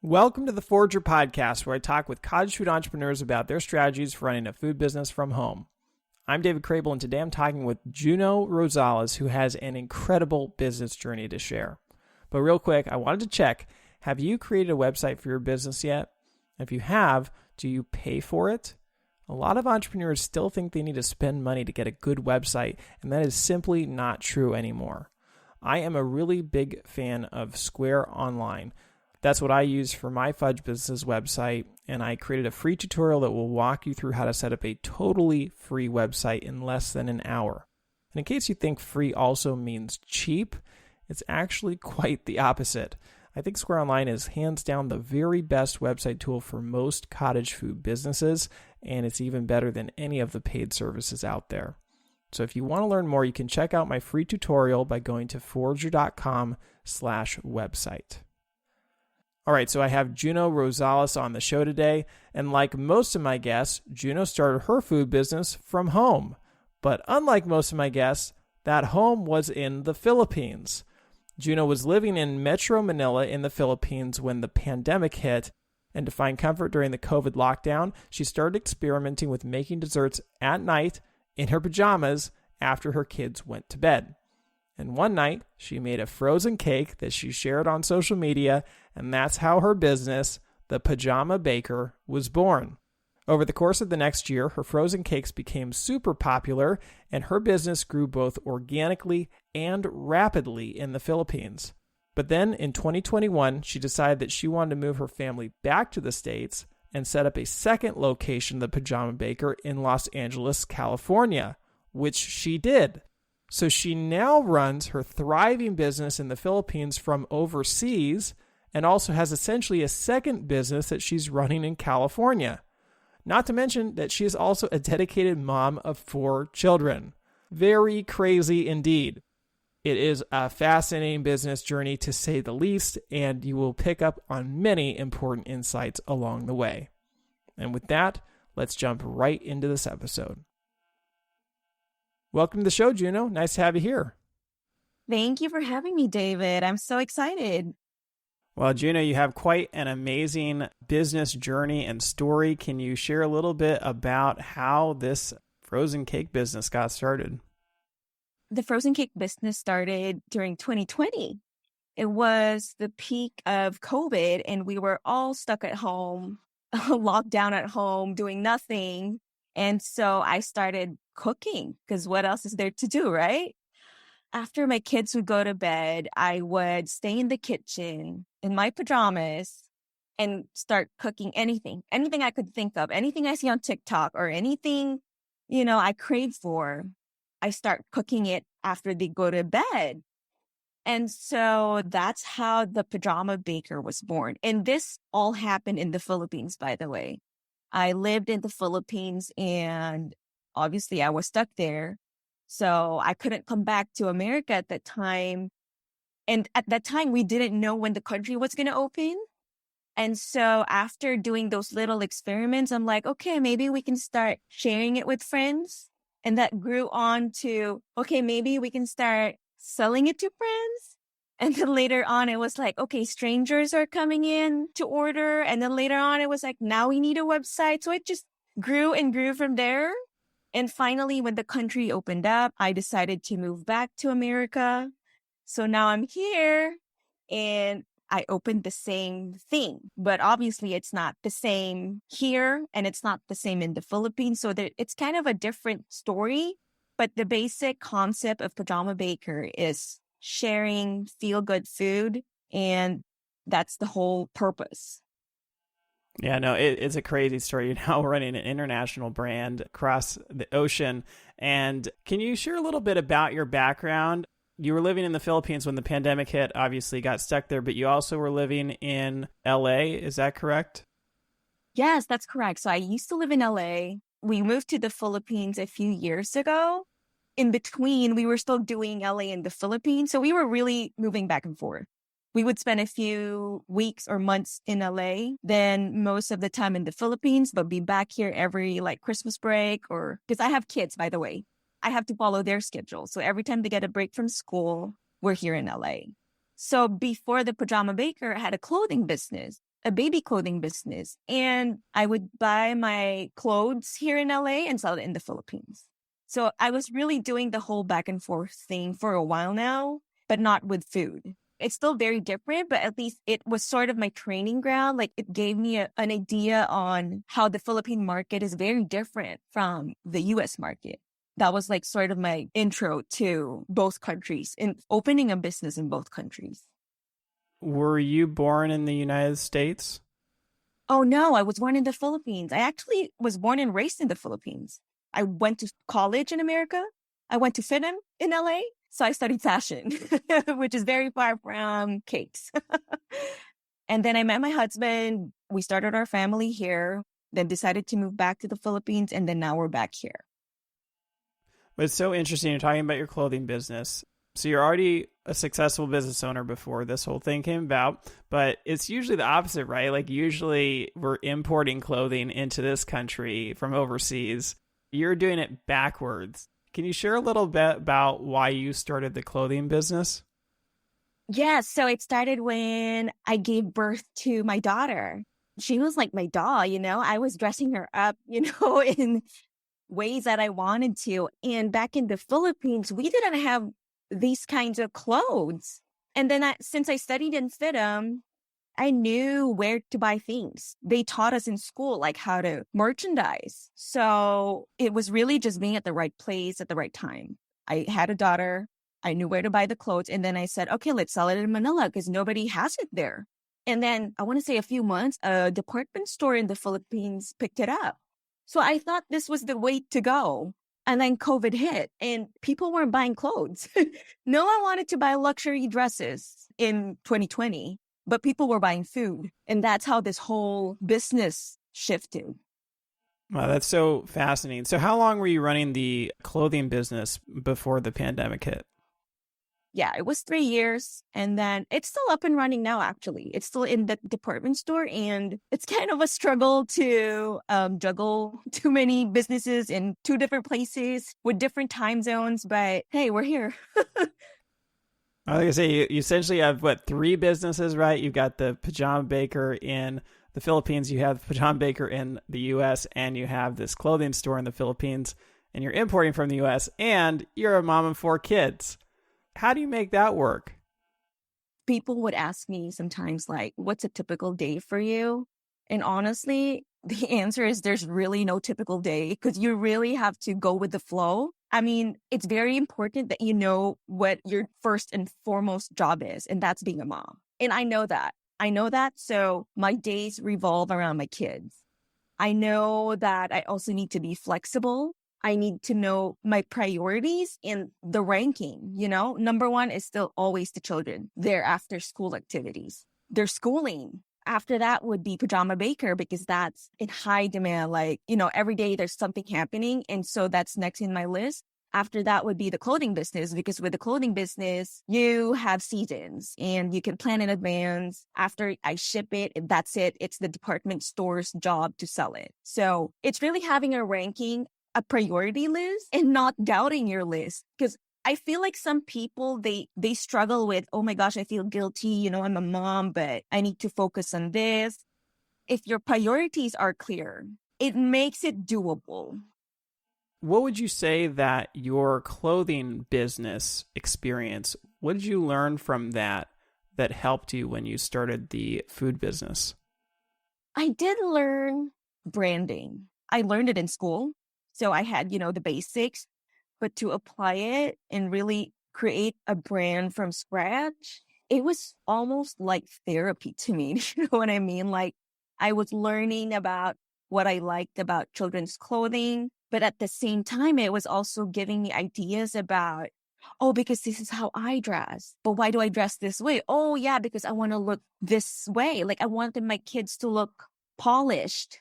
Welcome to the Forger Podcast, where I talk with cottage food entrepreneurs about their strategies for running a food business from home. I'm David Crable, and today I'm talking with Juno Rosales, who has an incredible business journey to share. But real quick, I wanted to check, have you created a website for your business yet? If you have, do you pay for it? A lot of entrepreneurs still think they need to spend money to get a good website, and that is simply not true anymore. I am a really big fan of Square Online. That's what I use for my Fudge Business website, and I created a free tutorial that will walk you through how to set up a totally free website in less than an hour. And in case you think free also means cheap, it's actually quite the opposite. I think Square Online is hands down the very best website tool for most cottage food businesses, and it's even better than any of the paid services out there. So if you want to learn more, you can check out my free tutorial by going to forger.com/website. All right, so I have Juno Rosales on the show today, and like most of my guests, Juno started her food business from home. But unlike most of my guests, that home was in the Philippines. Juno was living in Metro Manila in the Philippines when the pandemic hit, and to find comfort during the COVID lockdown, she started experimenting with making desserts at night in her pajamas after her kids went to bed. And one night, she made a frozen cake that she shared on social media, and that's how her business, the Pajama Baker, was born. Over the course of the next year, her frozen cakes became super popular, and her business grew both organically and rapidly in the Philippines. But then in 2021, she decided that she wanted to move her family back to the States and set up a second location of the Pajama Baker in Los Angeles, California, which she did. So she now runs her thriving business in the Philippines from overseas and also has essentially a second business that she's running in California. Not to mention that she is also a dedicated mom of 4 children. Very crazy indeed. It is a fascinating business journey to say the least, and you will pick up on many important insights along the way. And with that, let's jump right into this episode. Welcome to the show, Juno. Nice to have you here. Thank you for having me, David. I'm so excited. Well, Juno, you have quite an amazing business journey and story. Can you share a little bit about how this frozen cake business got started? The frozen cake business started during 2020. It was the peak of COVID, and we were all stuck at home, locked down at home, doing nothing. And so I started cooking because what else is there to do, right? After my kids would go to bed, I would stay in the kitchen in my pajamas and start cooking anything I could think of, anything I see on TikTok or anything, I crave for. I start cooking it after they go to bed. And so that's how the Pajama Baker was born. And this all happened in the Philippines, by the way. I lived in the Philippines and obviously I was stuck there. So I couldn't come back to America at that time. And at that time, we didn't know when the country was going to open. And so after doing those little experiments, I'm like, okay, maybe we can start sharing it with friends. And that grew on to, okay, maybe we can start selling it to friends. And then later on, it was like, okay, strangers are coming in to order. And then later on, it was like, now we need a website. So it just grew and grew from there. And finally, when the country opened up, I decided to move back to America. So now I'm here and I opened the same thing. But obviously, it's not the same here and it's not the same in the Philippines. So it's kind of a different story. But the basic concept of Pajama Baker is sharing feel-good food, and that's the whole purpose. Yeah, no, it's a crazy story. You're now running an international brand across the ocean. And can you share a little bit about your background? You were living in the Philippines when the pandemic hit, obviously got stuck there, but you also were living in LA. Is that correct? Yes, that's correct. So I used to live in LA. We moved to the Philippines a few years ago. In between, we were still doing LA and the Philippines. So we were really moving back and forth. We would spend a few weeks or months in LA, then most of the time in the Philippines, but be back here every Christmas break because I have kids, by the way. I have to follow their schedule. So every time they get a break from school, we're here in LA. So before the Pajama Baker, I had a clothing business. a baby clothing business. And I would buy my clothes here in LA and sell it in the Philippines. So I was really doing the whole back and forth thing for a while now, but not with food. It's still very different, but at least it was sort of my training ground. Like it gave me an idea on how the Philippine market is very different from the US market. That was like sort of my intro to both countries and opening a business in both countries. Were you born in the United States? Oh no, I was born in the Philippines. I actually was born and raised in the Philippines. I went to college in America. I went to FINM in LA. So I studied fashion, which is very far from cakes. And then I met my husband. We started our family here, then decided to move back to the Philippines. And then now we're back here. But it's so interesting. You're talking about your clothing business. So you're already a successful business owner before this whole thing came about, but it's usually the opposite, right? Like usually we're importing clothing into this country from overseas. You're doing it backwards. Can you share a little bit about why you started the clothing business? Yeah, so it started when I gave birth to my daughter. She was like my doll, I was dressing her up, in ways that I wanted to. And back in the Philippines, we didn't have these kinds of clothes. And then since I studied in FITM, I knew where to buy things. They taught us in school, like how to merchandise. So it was really just being at the right place at the right time. I had a daughter. I knew where to buy the clothes. And then I said, okay, let's sell it in Manila because nobody has it there. And then I want to say a few months, a department store in the Philippines picked it up. So I thought this was the way to go. And then COVID hit and people weren't buying clothes. No one wanted to buy luxury dresses in 2020, but people were buying food. And that's how this whole business shifted. Wow, that's so fascinating. So how long were you running the clothing business before the pandemic hit? Yeah, it was 3 years. And then it's still up and running now, actually. It's still in the department store. And it's kind of a struggle to juggle too many businesses in two different places with different time zones. But hey, we're here. I was going to say, you essentially have, three businesses, right? You've got the Pajama Baker in the Philippines, you have Pajama Baker in the U.S., and you have this clothing store in the Philippines, and you're importing from the U.S., and you're a mom of 4 kids. How do you make that work? People would ask me sometimes, like, what's a typical day for you? And honestly, the answer is there's really no typical day because you really have to go with the flow. I mean, it's very important that you know what your first and foremost job is, and that's being a mom. And I know that. So my days revolve around my kids. I know that I also need to be flexible. I need to know my priorities and the ranking, Number one is still always the children, their after school activities, their schooling. After that would be Pajama Baker because that's in high demand. Like, every day there's something happening. And so that's next in my list. After that would be the clothing business because with the clothing business, you have seasons and you can plan in advance. After I ship it, that's it. It's the department store's job to sell it. So it's really having a ranking, a priority list and not doubting your list. Because I feel like some people, they struggle with, oh my gosh, I feel guilty. I'm a mom, but I need to focus on this. If your priorities are clear, it makes it doable. What would you say that your clothing business experience, what did you learn from that helped you when you started the food business? I did learn branding. I learned it in school. So I had, the basics, but to apply it and really create a brand from scratch, it was almost like therapy to me. You know what I mean? Like I was learning about what I liked about children's clothing, but at the same time, it was also giving me ideas about, oh, because this is how I dress. But why do I dress this way? Oh, yeah, because I want to look this way. Like I wanted my kids to look polished.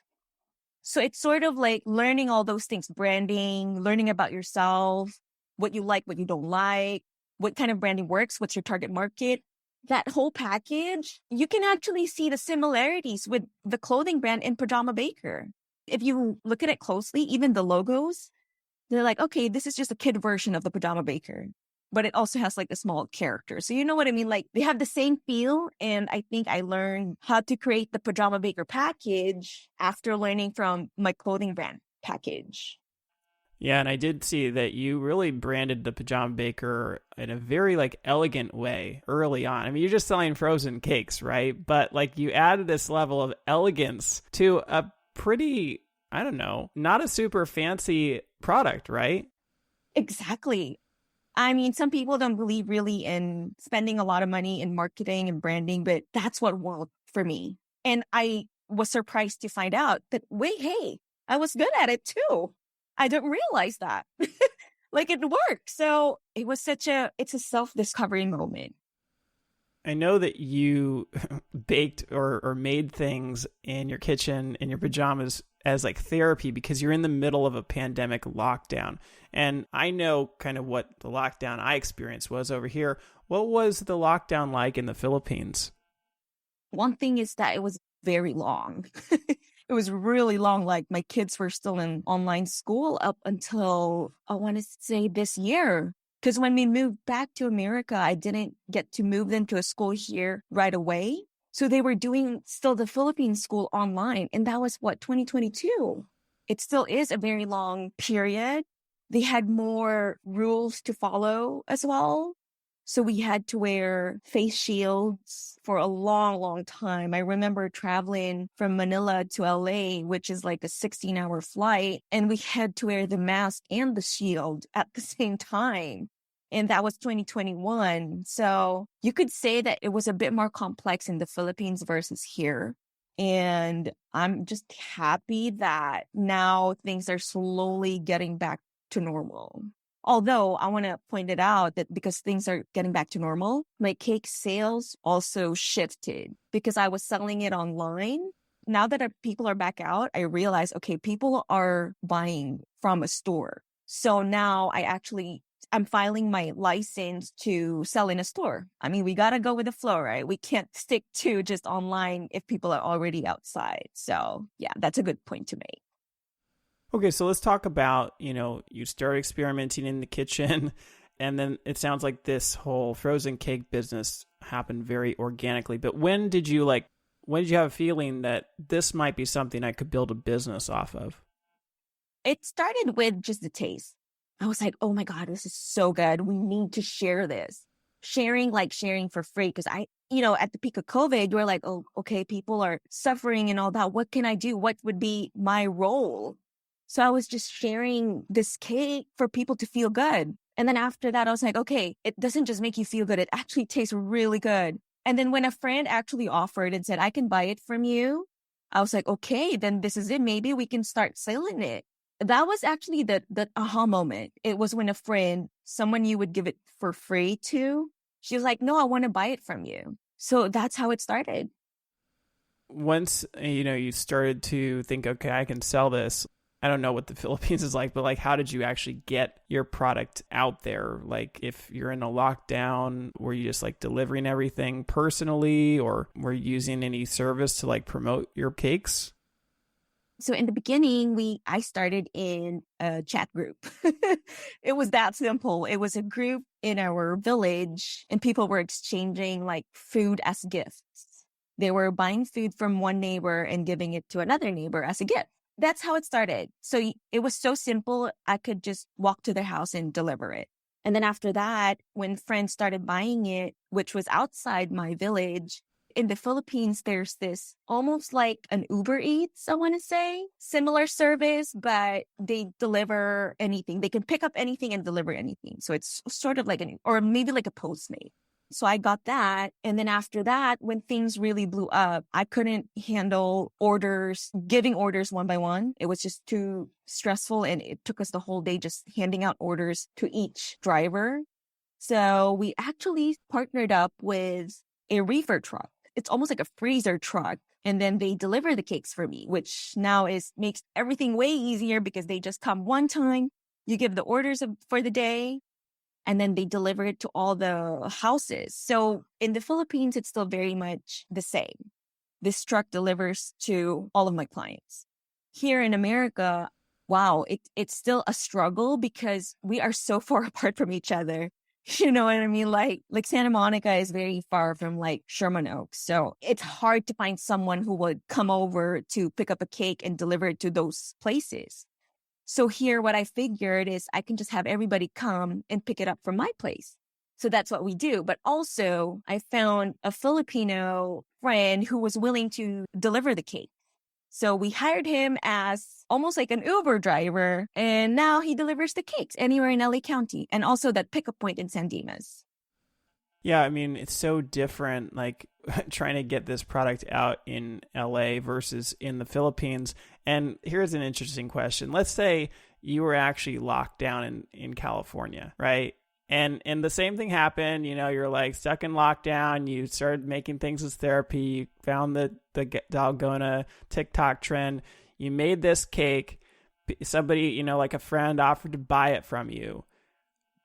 So it's sort of like learning all those things, branding, learning about yourself, what you like, what you don't like, what kind of branding works, what's your target market. That whole package, you can actually see the similarities with the clothing brand in Pajama Baker. If you look at it closely, even the logos, they're like, okay, this is just a kid version of the Pajama Baker. but it also has like a small character. So you know what I mean? Like they have the same feel. And I think I learned how to create the Pajama Baker package after learning from my clothing brand package. Yeah, and I did see that you really branded the Pajama Baker in a very like elegant way early on. I mean, you're just selling frozen cakes, right? But like you added this level of elegance to a pretty, I don't know, not a super fancy product, right? Exactly. I mean, some people don't believe really in spending a lot of money in marketing and branding, but that's what worked for me. And I was surprised to find out that, wait, hey, I was good at it too. I didn't realize that. Like it worked. So it was it's a self-discovery moment. I know that you baked or made things in your kitchen in your pajamas as like therapy because you're in the middle of a pandemic lockdown. And I know kind of what the lockdown I experienced was over here. What was the lockdown like in the Philippines? One thing is that it was very long. It was really long. Like my kids were still in online school up until I want to say this year. Because when we moved back to America, I didn't get to move them to a school here right away. So they were doing still the Philippine school online. And that was what, 2022? It still is a very long period. They had more rules to follow as well. So we had to wear face shields for a long, long time. I remember traveling from Manila to LA, which is like a 16-hour flight, and we had to wear the mask and the shield at the same time. And that was 2021. So you could say that it was a bit more complex in the Philippines versus here. And I'm just happy that now things are slowly getting back to normal. Although I want to point it out that because things are getting back to normal, my cake sales also shifted because I was selling it online. Now that people are back out, I realize, okay, people are buying from a store. So now I'm filing my license to sell in a store. I mean, we got to go with the flow, right? We can't stick to just online if people are already outside. So yeah, that's a good point to make. Okay, so let's talk about, you started experimenting in the kitchen, and then it sounds like this whole frozen cake business happened very organically. But when did you have a feeling that this might be something I could build a business off of? It started with just the taste. I was like, oh my God, this is so good. We need to share this. Sharing for free. Because at the peak of COVID, we're like, oh, okay, people are suffering and all that. What can I do? What would be my role? So I was just sharing this cake for people to feel good. And then after that, I was like, okay, it doesn't just make you feel good. It actually tastes really good. And then when a friend actually offered and said, I can buy it from you, I was like, okay, then this is it. Maybe we can start selling it. That was actually the aha moment. It was when someone you would give it for free to, she was like, no, I want to buy it from you. So that's how it started. Once, you started to think, okay, I can sell this. I don't know what the Philippines is like, but like, how did you actually get your product out there? Like, if you're in a lockdown, were you just like delivering everything personally, or were you using any service to like promote your cakes? So in the beginning, I started in a chat group. It was that simple. It was a group in our village and people were exchanging like food as gifts. They were buying food from one neighbor and giving it to another neighbor as a gift. That's how it started. So it was so simple. I could just walk to their house and deliver it. And then after that, when friends started buying it, which was outside my village, in the Philippines, there's this almost like an Uber Eats, I want to say, similar service, but they deliver anything. They can pick up anything and deliver anything. So it's sort of like or maybe like a Postmate. So I got that. And then after that, when things really blew up, I couldn't handle giving orders one by one. It was just too stressful. And it took us the whole day just handing out orders to each driver. So we actually partnered up with a reefer truck. It's almost like a freezer truck. And then they deliver the cakes for me, which now makes everything way easier because they just come one time. You give the orders for the day, and then they deliver it to all the houses. So in the Philippines, it's still very much the same. This truck delivers to all of my clients. Here in America, wow, it's still a struggle because we are so far apart from each other. You know what I mean? Like Santa Monica is very far from like Sherman Oaks. So it's hard to find someone who would come over to pick up a cake and deliver it to those places. So here, what I figured is I can just have everybody come and pick it up from my place. So that's what we do. But also I found a Filipino friend who was willing to deliver the cake. So we hired him as almost like an Uber driver, and now he delivers the cakes anywhere in LA County and also that pickup point in San Dimas. Yeah, I mean, it's so different, like trying to get this product out in LA versus in the Philippines. And here's an interesting question. Let's say you were actually locked down in California, right? And the same thing happened, you're like stuck in lockdown, you started making things as therapy, you found the Dalgona TikTok trend, you made this cake, somebody, like a friend offered to buy it from you.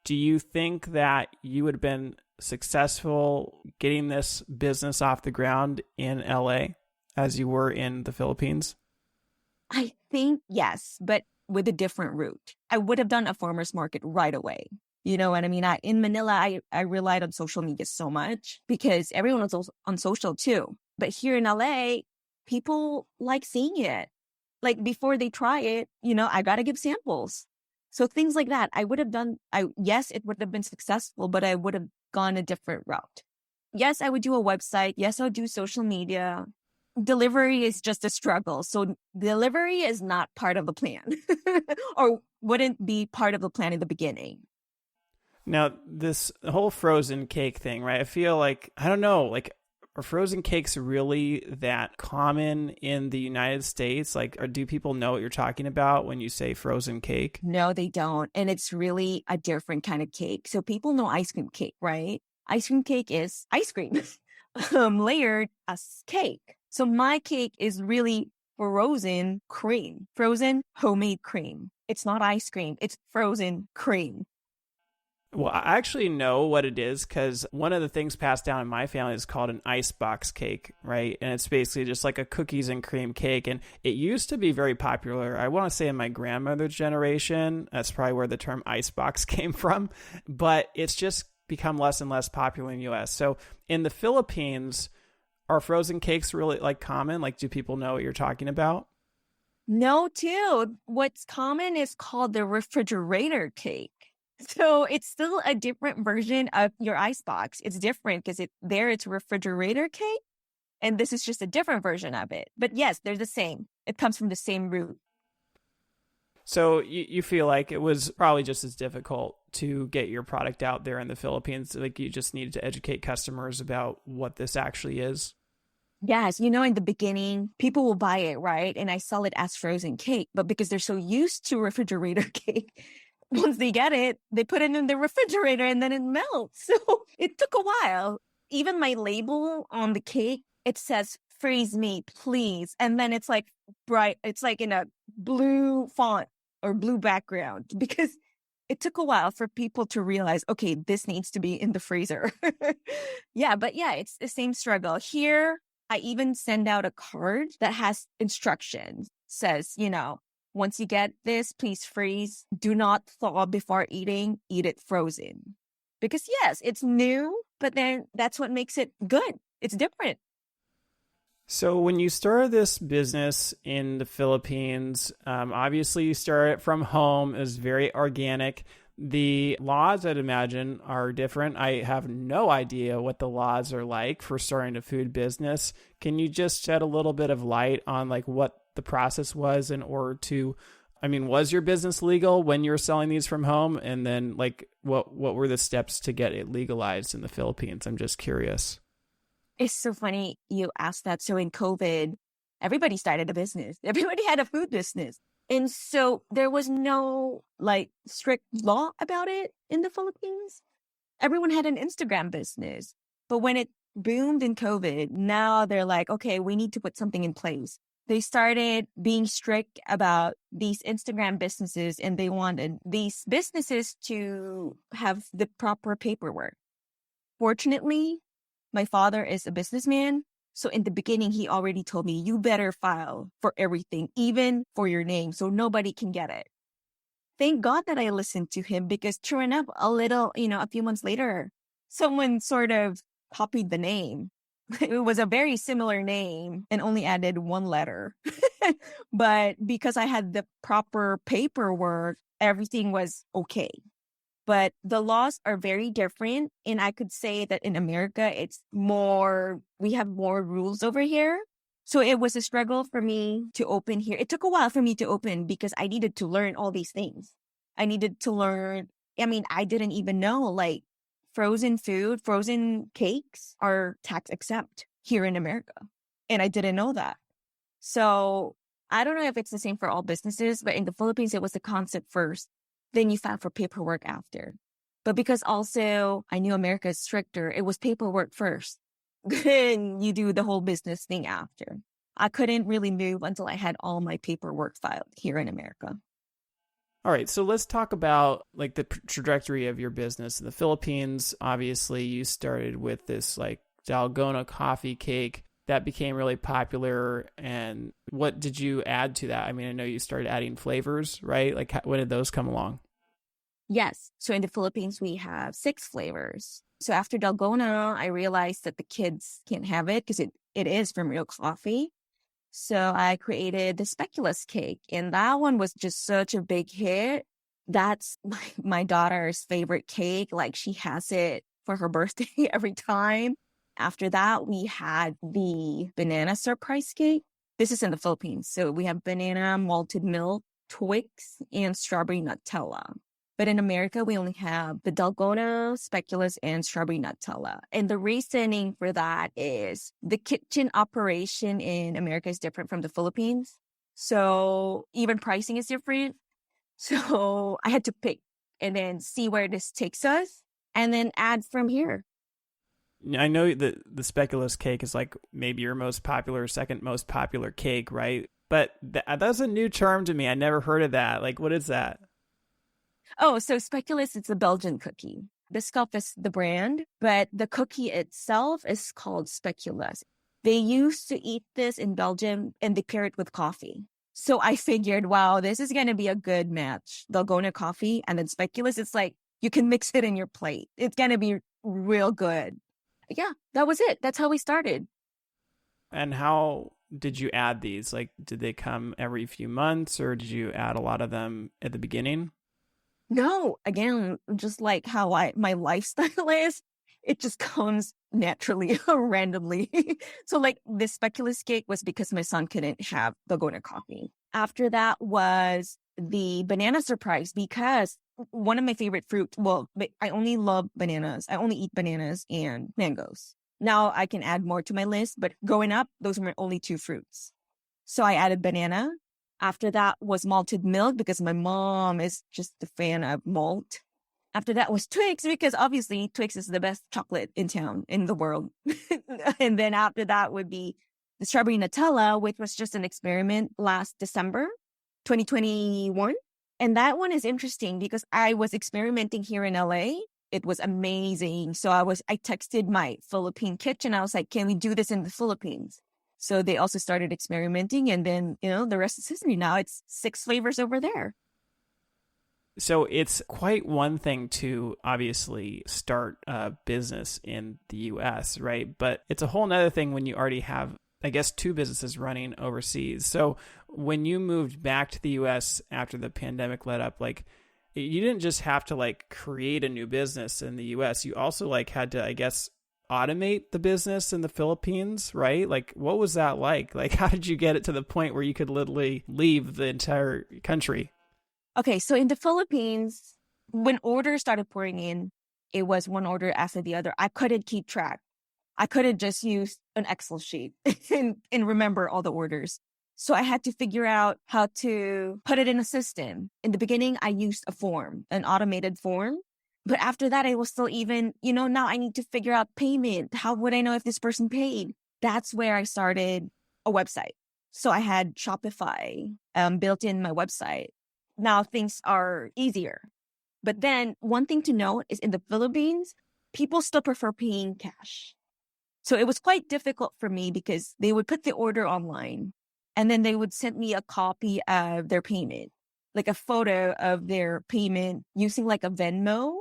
Do you think that you would have been successful getting this business off the ground in LA as you were in the Philippines? I think yes, but with a different route. I would have done a farmer's market right away. You know what I mean? In Manila, I relied on social media so much because everyone was also on social too. But here in LA, people like seeing it. Like before they try it, I got to give samples. So things like that, I would have done. Yes, it would have been successful, but I would have gone a different route. Yes, I would do a website. Yes, I'll do social media. Delivery is just a struggle. So delivery is not part of the plan or wouldn't be part of the plan in the beginning. Now, this whole frozen cake thing, right? I feel like, I don't know, like, are frozen cakes really that common in the United States? Like, or do people know what you're talking about when you say frozen cake? No, they don't. And it's really a different kind of cake. So people know ice cream cake, right? Ice cream cake is ice cream layered as cake. So my cake is really frozen cream, frozen homemade cream. It's not ice cream. It's frozen cream. Well, I actually know what it is because one of the things passed down in my family is called an icebox cake, right? And it's basically just like a cookies and cream cake. And it used to be very popular. I want to say in my grandmother's generation, that's probably where the term icebox came from. But it's just become less and less popular in the U.S. So in the Philippines, are frozen cakes really like common? Like, do people know what you're talking about? No, too. What's common is called the refrigerator cake. So it's still a different version of your icebox. It's different because it's refrigerator cake, and this is just a different version of it. But yes, they're the same. It comes from the same root. So you feel like it was probably just as difficult to get your product out there in the Philippines. Like you just needed to educate customers about what this actually is. Yes, in the beginning, people will buy it, right? And I sell it as frozen cake. But because they're so used to refrigerator cake, once they get it, they put it in the refrigerator and then it melts. So it took a while. Even my label on the cake, it says, freeze me, please. And then it's like bright, it's like in a blue font or blue background because it took a while for people to realize, okay, this needs to be in the freezer. Yeah, it's the same struggle. Here, I even send out a card that has instructions, says, once you get this, please freeze. Do not thaw before eating. Eat it frozen. Because yes, it's new, but then that's what makes it good. It's different. So when you started this business in the Philippines, obviously you started from home. It was very organic. The laws, I'd imagine, are different. I have no idea what the laws are like for starting a food business. Can you just shed a little bit of light on like what the process was in order to, was your business legal when you were selling these from home? And then like, what were the steps to get it legalized in the Philippines? I'm just curious. It's so funny you asked that. So in COVID, everybody started a business. Everybody had a food business. And so there was no like strict law about it in the Philippines. Everyone had an Instagram business. But when it boomed in COVID, now they're like, okay, we need to put something in place. They started being strict about these Instagram businesses and they wanted these businesses to have the proper paperwork. Fortunately, my father is a businessman. So in the beginning, he already told me, you better file for everything, even for your name, so nobody can get it. thank God that I listened to him, because true enough, a few months later, someone sort of copied the name. It was a very similar name and only added one letter. But because I had the proper paperwork, everything was okay. But the laws are very different. And I could say that in America, we have more rules over here. So it was a struggle for me to open here. It took a while for me to open because I needed to learn all these things. I needed to learn. I mean, I didn't even know, like, frozen cakes are tax exempt here in America. And I didn't know that. So I don't know if it's the same for all businesses, but in the Philippines, it was the concept first. Then you file for paperwork after. But because also I knew America is stricter, it was paperwork first. Then you do the whole business thing after. I couldn't really move until I had all my paperwork filed here in America. All right, so let's talk about like the trajectory of your business in the Philippines. Obviously, you started with this like Dalgona coffee cake that became really popular. And what did you add to that? I mean, I know you started adding flavors, right? Like, when did those come along? Yes. So in the Philippines, we have 6 flavors. So after Dalgona, I realized that the kids can't have it because it is from real coffee. So I created the speculoos cake, and that one was just such a big hit. That's my daughter's favorite cake. Like, she has it for her birthday every time. After that, we had the banana surprise cake. This is in the Philippines. So we have banana, malted milk, Twix, and strawberry Nutella. But in America, we only have the Dalgona, speculoos, and strawberry Nutella. And the reasoning for that is the kitchen operation in America is different from the Philippines. So even pricing is different. So I had to pick and then see where this takes us and then add from here. I know that the speculoos cake is like maybe your most popular, second most popular cake, right? But that's a new term to me. I never heard of that. Like, what is that? Oh, so speculoos, it's a Belgian cookie. Biscoff is the brand, but the cookie itself is called speculoos. They used to eat this in Belgium and they pair it with coffee. So I figured, wow, this is going to be a good match. Dalgona coffee and then speculoos. It's like you can mix it in your plate. It's going to be real good. Yeah, that was it. That's how we started. And how did you add these? Like, did they come every few months or did you add a lot of them at the beginning? No, again, just like how my lifestyle is, it just comes naturally, randomly. So like the speculoos cake was because my son couldn't have Dalgona coffee. After that was the banana surprise because one of my favorite fruits, well, I only love bananas. I only eat bananas and mangoes. Now I can add more to my list, but growing up, those were my only 2 fruits. So I added banana. After that was malted milk because my mom is just a fan of malt. After that was Twix because obviously Twix is the best chocolate in town, in the world. And then after that would be the strawberry Nutella, which was just an experiment last December, 2021. And that one is interesting because I was experimenting here in LA. It was amazing. So I texted my Philippine kitchen. I was like, can we do this in the Philippines? So they also started experimenting, and then, the rest is history. Now it's 6 flavors over there. So it's quite one thing to obviously start a business in the US, right? But it's a whole nother thing when you already have, I guess, 2 businesses running overseas. So when you moved back to the US after the pandemic let up, like, you didn't just have to like create a new business in the US. You also like had to, I guess, automate the business in the Philippines, right? Like, what was that like? Like, how did you get it to the point where you could literally leave the entire country? Okay, so in the Philippines, when orders started pouring in, it was one order after the other. I couldn't keep track. I couldn't just use an Excel sheet and remember all the orders. So I had to figure out how to put it in a system. In the beginning, I used a form, an automated form. But after that, I was still even, now I need to figure out payment. How would I know if this person paid? That's where I started a website. So I had Shopify built in my website. Now things are easier. But then one thing to note is in the Philippines, people still prefer paying cash. So it was quite difficult for me because they would put the order online and then they would send me a copy of their payment. like a photo of their payment using like a Venmo.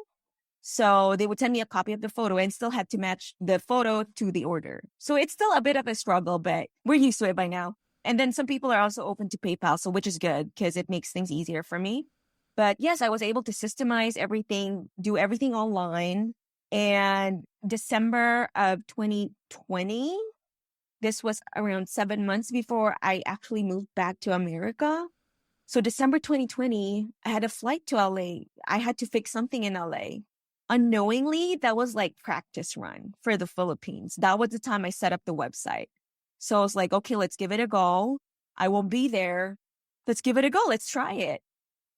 So they would send me a copy of the photo and still had to match the photo to the order. So it's still a bit of a struggle, but we're used to it by now. And then some people are also open to PayPal, so which is good because it makes things easier for me. But yes, I was able to systemize everything, do everything online. And December of 2020, this was around 7 months before I actually moved back to America. So December 2020, I had a flight to LA. I had to fix something in LA. Unknowingly, that was like practice run for the Philippines. That was the time I set up the website. So I was like, okay, let's give it a go. I won't be there. Let's give it a go. Let's try it.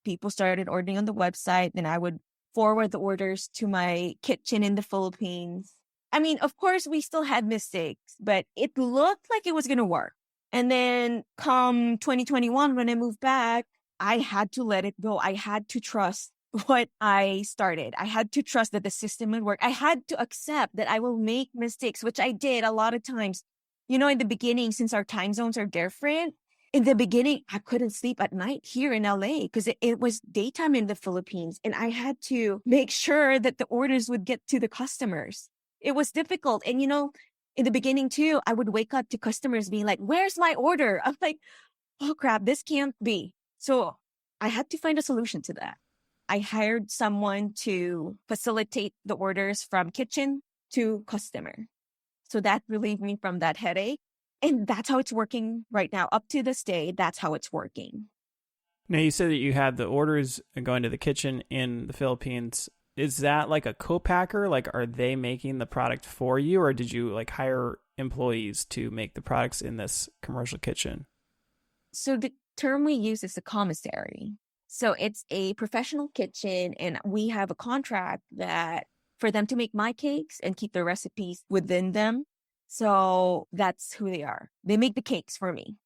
People started ordering on the website. Then I would forward the orders to my kitchen in the Philippines. I mean, of course, we still had mistakes, but it looked like it was going to work. And then come 2021, when I moved back, I had to let it go. I had to trust what I started. I had to trust that the system would work. I had to accept that I will make mistakes, which I did a lot of times. You know, in the beginning, since our time zones are different, in the beginning, I couldn't sleep at night here in LA because it was daytime in the Philippines. And I had to make sure that the orders would get to the customers. It was difficult. And, you know, in the beginning too, I would wake up to customers being like, where's my order? I'm like, oh crap, this can't be. So I had to find a solution to that. I hired someone to facilitate the orders from kitchen to customer. So that relieved me from that headache. And that's how it's working right now. Up to this day, that's how it's working. Now, you said that you had the orders going to the kitchen in the Philippines. Is that like a co-packer? Like, are they making the product for you, or did you like hire employees to make the products in this commercial kitchen? So the term we use is a commissary. So it's a professional kitchen, and we have a contract that for them to make my cakes and keep the recipes within them. So that's who they are. They make the cakes for me.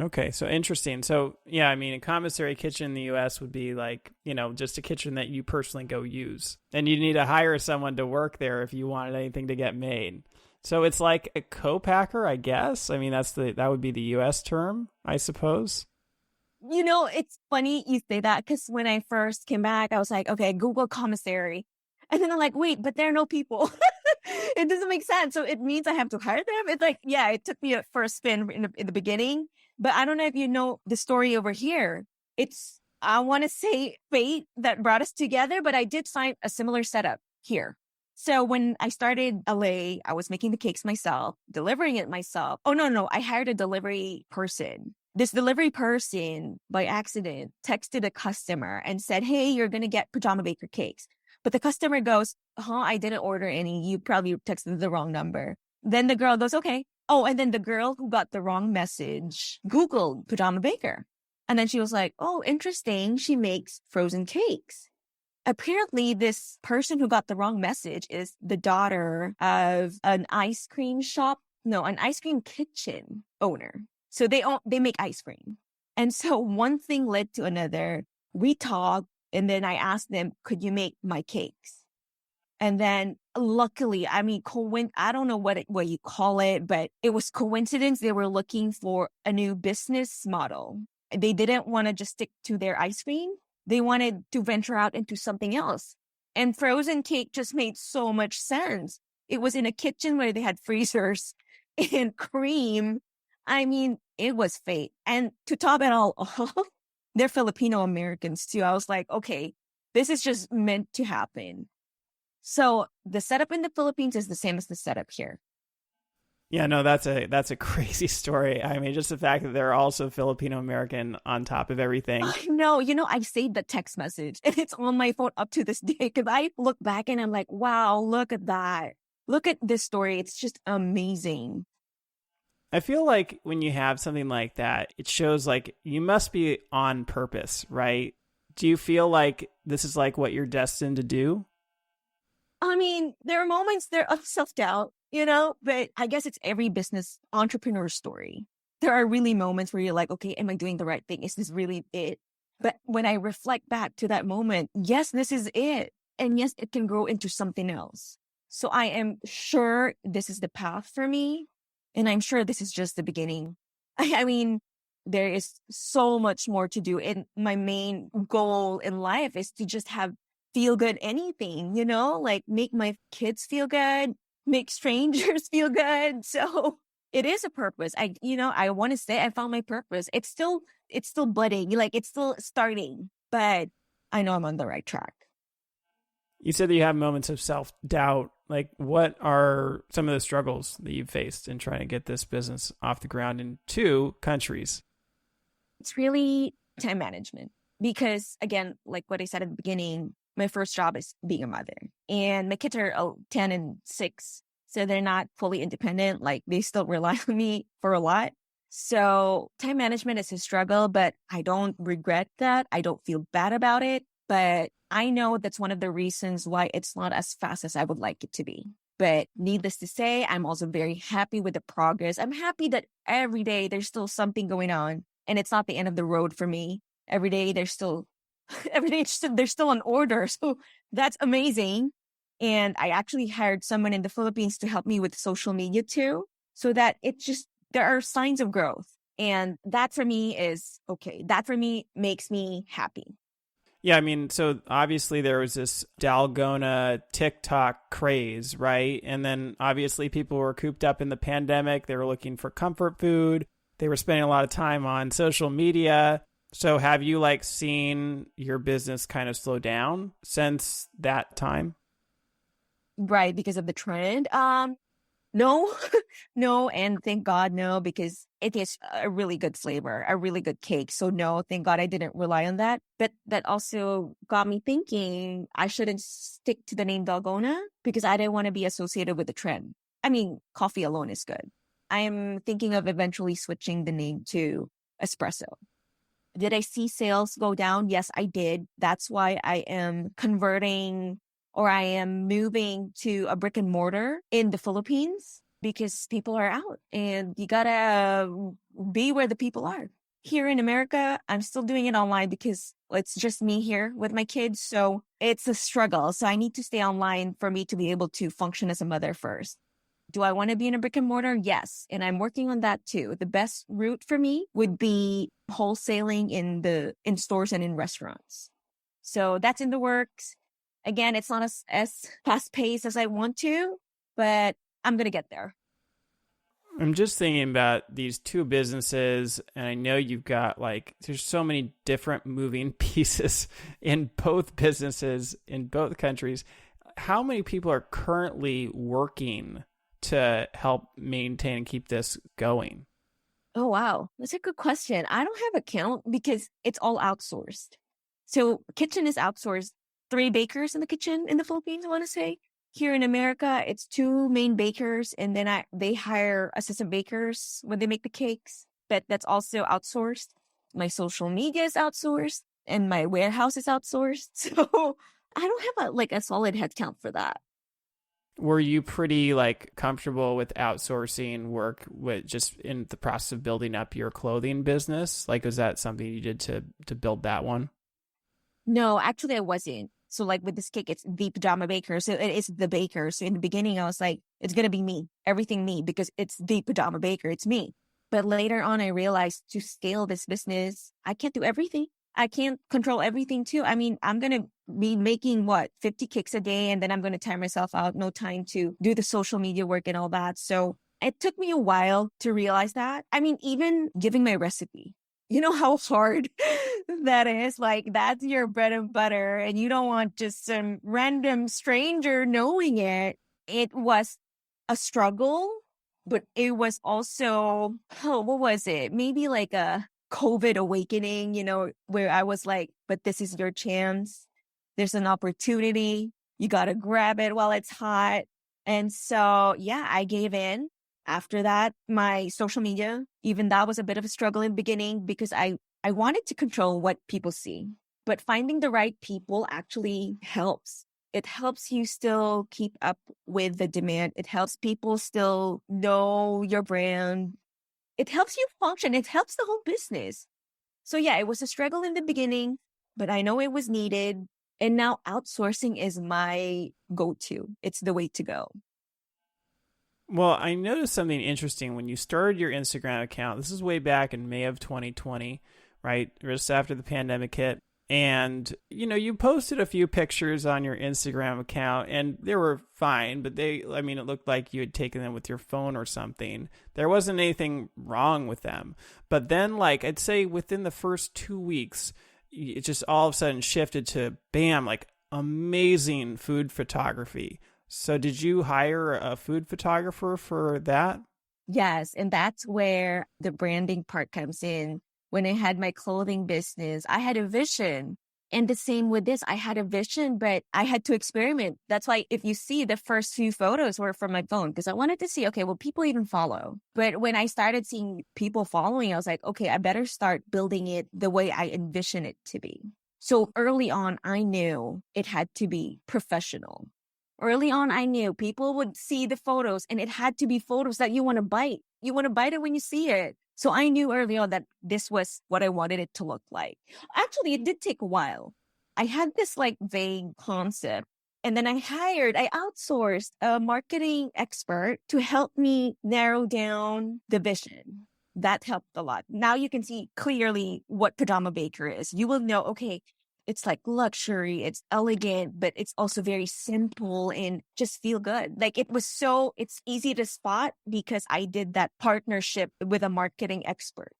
Okay, so interesting. So, yeah, I mean, a commissary kitchen in the US would be like, you know, just a kitchen that you personally go use. And you need to hire someone to work there if you wanted anything to get made. So it's like a co-packer, I guess. I mean, that would be the US term, I suppose. You know, it's funny you say that because when I first came back, I was like, okay, Google commissary. And then I'm like, wait, but there are no people. It doesn't make sense. So it means I have to hire them. It's like, yeah, it took me for a spin in the beginning. But I don't know if you know the story over here. It's, I want to say fate that brought us together, but I did find a similar setup here. So when I started LA, I was making the cakes myself, delivering it myself. Oh, no, I hired a delivery person. This delivery person, by accident, texted a customer and said, hey, you're going to get Pajama Baker cakes. But the customer goes, I didn't order any. You probably texted the wrong number. Then the girl goes, okay. Oh, and then the girl who got the wrong message Googled Pajama Baker. And then she was like, oh, interesting. She makes frozen cakes. Apparently, this person who got the wrong message is the daughter of an ice cream kitchen owner. So they make ice cream. And so one thing led to another. We talked, and then I asked them, could you make my cakes? And then luckily, I mean, I don't know what you call it, but it was coincidence. They were looking for a new business model. They didn't want to just stick to their ice cream. They wanted to venture out into something else. And frozen cake just made so much sense. It was in a kitchen where they had freezers and cream. I mean, it was fate. And to top it all off, they're Filipino Americans too. I was like, okay, this is just meant to happen. So the setup in the Philippines is the same as the setup here. Yeah, no, that's a crazy story. I mean, just the fact that they're also Filipino American on top of everything. I know, I saved the text message and it's on my phone up to this day because I look back and I'm like, wow, look at that. Look at this story. It's just amazing. I feel like when you have something like that, it shows like you must be on purpose, right? Do you feel like this is like what you're destined to do? I mean, there are moments there of self-doubt, but I guess it's every business entrepreneur story. There are really moments where you're like, okay, am I doing the right thing? Is this really it? But when I reflect back to that moment, yes, this is it. And yes, it can grow into something else. So I am sure this is the path for me. And I'm sure this is just the beginning. I mean, there is so much more to do. And my main goal in life is to just have feel good anything, like make my kids feel good, make strangers feel good. So it is a purpose. I want to say I found my purpose. It's still budding, like it's still starting, but I know I'm on the right track. You said that you have moments of self-doubt. Like, what are some of the struggles that you've faced in trying to get this business off the ground in 2 countries? It's really time management because, again, like what I said at the beginning, my first job is being a mother, and my kids are 10 and 6. So they're not fully independent. Like they still rely on me for a lot. So time management is a struggle, but I don't regret that. I don't feel bad about it, but I know that's one of the reasons why it's not as fast as I would like it to be. But needless to say, I'm also very happy with the progress. I'm happy that every day there's still something going on and it's not the end of the road for me. Every day there's still, every day there's still an order. So that's amazing. And I actually hired someone in the Philippines to help me with social media too, so that there are signs of growth. And that for me is okay. That for me makes me happy. Yeah, I mean, so obviously there was this Dalgona TikTok craze, right? And then obviously people were cooped up in the pandemic. They were looking for comfort food. They were spending a lot of time on social media. So have you seen your business kind of slow down since that time? Right, because of the trend. No, no, and thank God, no, because it is a really good flavor, a really good cake. So no, thank God I didn't rely on that. But that also got me thinking I shouldn't stick to the name Dalgona because I didn't want to be associated with the trend. I mean, coffee alone is good. I am thinking of eventually switching the name to espresso. Did I see sales go down? Yes, I did. That's why I am converting, or I am moving to a brick and mortar in the Philippines because people are out and you gotta be where the people are. Here in America, I'm still doing it online because it's just me here with my kids. So it's a struggle. So I need to stay online for me to be able to function as a mother first. Do I want to be in a brick and mortar? Yes. And I'm working on that too. The best route for me would be wholesaling in stores and in restaurants. So that's in the works. Again, it's not as fast paced as I want to, but I'm going to get there. I'm just thinking about these 2 businesses, and I know you've got there's so many different moving pieces in both businesses in both countries. How many people are currently working to help maintain and keep this going? Oh, wow. That's a good question. I don't have a count because it's all outsourced. So kitchen is outsourced. 3 bakers in the kitchen in the Philippines, I want to say. Here in America, it's 2 main bakers, and then they hire assistant bakers when they make the cakes. But that's also outsourced. My social media is outsourced, and my warehouse is outsourced. So I don't have a solid head count for that. Were you pretty comfortable with outsourcing work with just in the process of building up your clothing business? Was that something you did to build that one? No, actually I wasn't. So with this cake, it's the Pajama Baker. So it is the baker. So in the beginning, I was like, it's going to be me, everything me, because it's the Pajama Baker. It's me. But later on, I realized to scale this business, I can't do everything. I can't control everything too. I mean, I'm going to be making 50 cakes a day, and then I'm going to tire myself out. No time to do the social media work and all that. So it took me a while to realize that. I mean, even giving my recipe, you know how hard that is? That's your bread and butter, and you don't want just some random stranger knowing it. It was a struggle, but it was also, what was it? Maybe a COVID awakening, where I was like, but this is your chance. There's an opportunity. You got to grab it while it's hot. And so, yeah, I gave in. After that, my social media, even that was a bit of a struggle in the beginning because I wanted to control what people see. But finding the right people actually helps. It helps you still keep up with the demand. It helps people still know your brand. It helps you function. It helps the whole business. So yeah, it was a struggle in the beginning, but I know it was needed. And now outsourcing is my go-to. It's the way to go. Well, I noticed something interesting when you started your Instagram account. This is way back in May of 2020, right? Just after the pandemic hit. And, you posted a few pictures on your Instagram account and they were fine, but it looked like you had taken them with your phone or something. There wasn't anything wrong with them. But then, like, I'd say within the first 2 weeks, it just all of a sudden shifted to bam, like amazing food photography. So did you hire a food photographer for that? Yes. And that's where the branding part comes in. When I had my clothing business, I had a vision. And the same with this, I had a vision, but I had to experiment. That's why if you see the first few photos were from my phone, because I wanted to see, okay, will people even follow? But when I started seeing people following, I was like, okay, I better start building it the way I envision it to be. So early on, I knew it had to be professional. Early on, I knew people would see the photos and it had to be photos that you want to bite. You want to bite it when you see it. So I knew early on that this was what I wanted it to look like. Actually, it did take a while. I had this like vague concept and then I outsourced a marketing expert to help me narrow down the vision. That helped a lot. Now you can see clearly what Pajama Baker is. You will know, okay, it's like luxury, it's elegant, but it's also very simple and just feel good. Like it's easy to spot because I did that partnership with a marketing expert.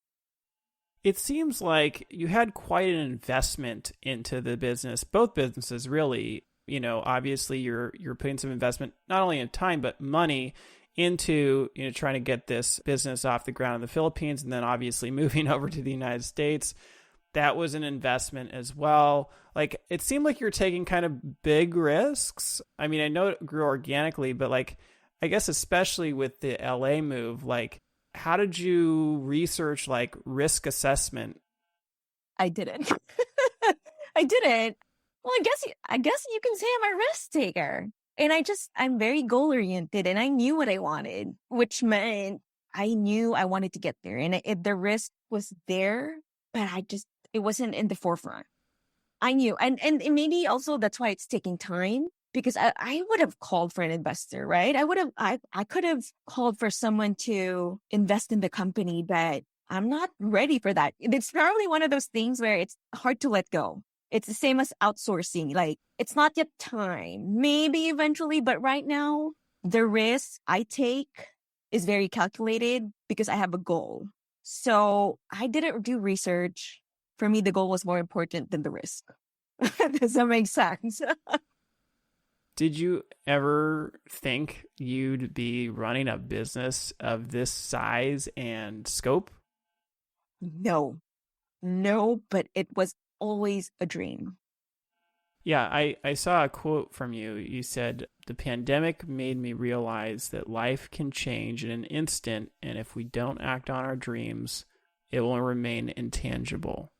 It seems like you had quite an investment into the business, both businesses really. Obviously you're putting some investment not only in time but money into trying to get this business off the ground in the Philippines and then obviously moving over to the United States. That was an investment as well. Like, it seemed like you're taking kind of big risks. I mean, I know it grew organically, but like, I guess especially with the LA move, like, how did you research like risk assessment? I didn't. I didn't. Well, I guess you can say I'm a risk taker. And I'm very goal oriented and I knew what I wanted, which meant I knew I wanted to get there. And the risk was there, but it wasn't in the forefront. I knew. And maybe also that's why it's taking time because I would have called for an investor, right? I could have called for someone to invest in the company, but I'm not ready for that. It's probably one of those things where it's hard to let go. It's the same as outsourcing. Like, it's not yet time. Maybe eventually, but right now, the risk I take is very calculated because I have a goal. So I didn't do research. For me, the goal was more important than the risk. Does that make sense? Did you ever think you'd be running a business of this size and scope? No, but it was always a dream. Yeah, I saw a quote from you. You said, the pandemic made me realize that life can change in an instant, and if we don't act on our dreams, it will remain intangible.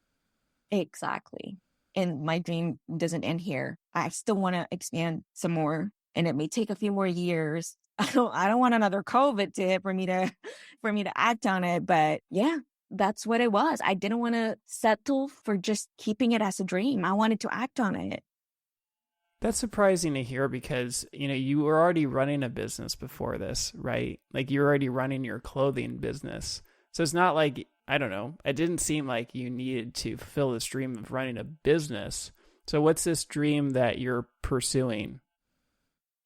Exactly. And my dream doesn't end here. I still want to expand some more, and it may take a few more years. I don't want another COVID to hit for me to act on it. But yeah, that's what it was. I didn't want to settle for just keeping it as a dream. I wanted to act on it. That's surprising to hear because, you were already running a business before this, right? Like, you're already running your clothing business. So it's not like, I don't know, it didn't seem like you needed to fulfill this dream of running a business. So what's this dream that you're pursuing?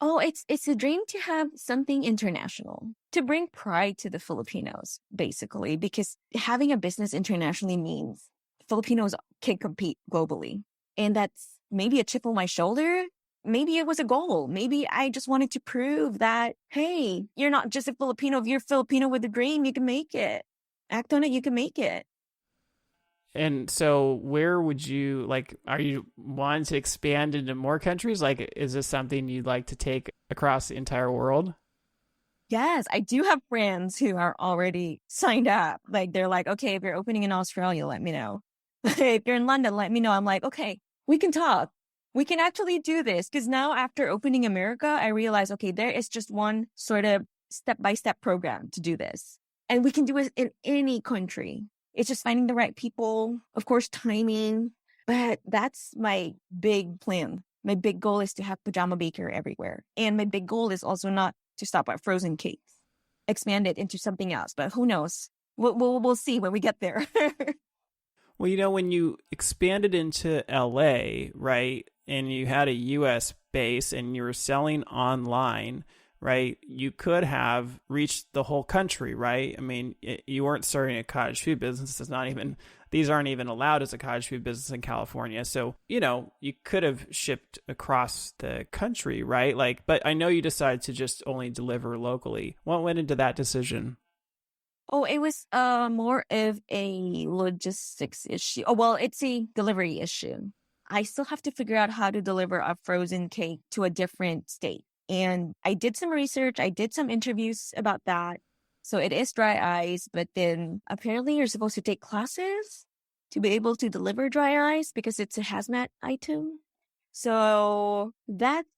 Oh, it's a dream to have something international, to bring pride to the Filipinos, basically, because having a business internationally means Filipinos can compete globally. And that's maybe a chip on my shoulder. Maybe it was a goal. Maybe I just wanted to prove that, hey, you're not just a Filipino. If you're Filipino with a dream, you can make it. Act on it, you can make it. And so where would you are you wanting to expand into more countries? Like, is this something you'd like to take across the entire world? Yes, I do have friends who are already signed up. Like, they're like, okay, if you're opening in Australia, let me know. If you're in London, let me know. I'm like, okay, we can talk. We can actually do this. Because now after opening America, I realize, okay, there is just one sort of step-by-step program to do this. And we can do it in any country. It's just finding the right people, of course, timing. But that's my big plan. My big goal is to have Pajama Baker everywhere. And my big goal is also not to stop at frozen cakes, expand it into something else. But who knows? We'll see when we get there. Well, when you expanded into LA, right, and you had a US base and you were selling online, right, you could have reached the whole country, right? I mean, you weren't starting a cottage food business. These aren't even allowed as a cottage food business in California. So, you could have shipped across the country, right? But I know you decided to just only deliver locally. What went into that decision? Oh, it was more of a logistics issue. Oh, well, it's a delivery issue. I still have to figure out how to deliver a frozen cake to a different state. And I did some research, I did some interviews about that. So it is dry ice, but then apparently you're supposed to take classes to be able to deliver dry ice because it's a hazmat item. So that's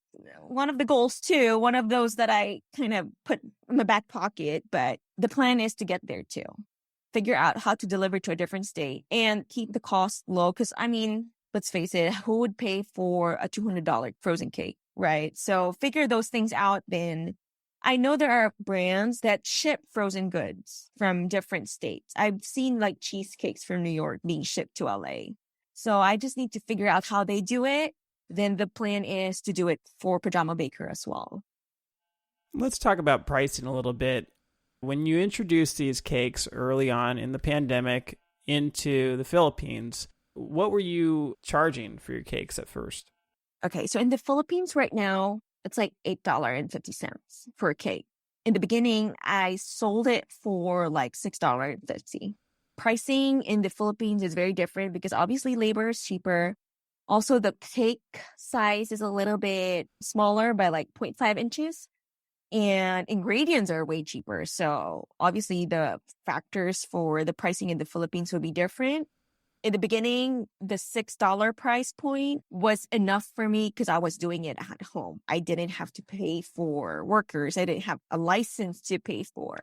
one of the goals too, one of those that I kind of put in my back pocket, but the plan is to get there too. Figure out how to deliver to a different state and keep the cost low. Cause I mean, let's face it, who would pay for a $200 frozen cake, right? So figure those things out. Then I know there are brands that ship frozen goods from different states. I've seen like cheesecakes from New York being shipped to LA. So I just need to figure out how they do it. Then the plan is to do it for Pajama Baker as well. Let's talk about pricing a little bit. When you introduced these cakes early on in the pandemic into the Philippines, what were you charging for your cakes at first? Okay, so in the Philippines right now, it's like $8.50 for a cake. In the beginning, I sold it for like $6.50. Pricing in the Philippines is very different because obviously labor is cheaper. Also, the cake size is a little bit smaller by like 0.5 inches. And ingredients are way cheaper. So obviously the factors for the pricing in the Philippines would be different. In the beginning, the $6 price point was enough for me because I was doing it at home. I didn't have to pay for workers. I didn't have a license to pay for.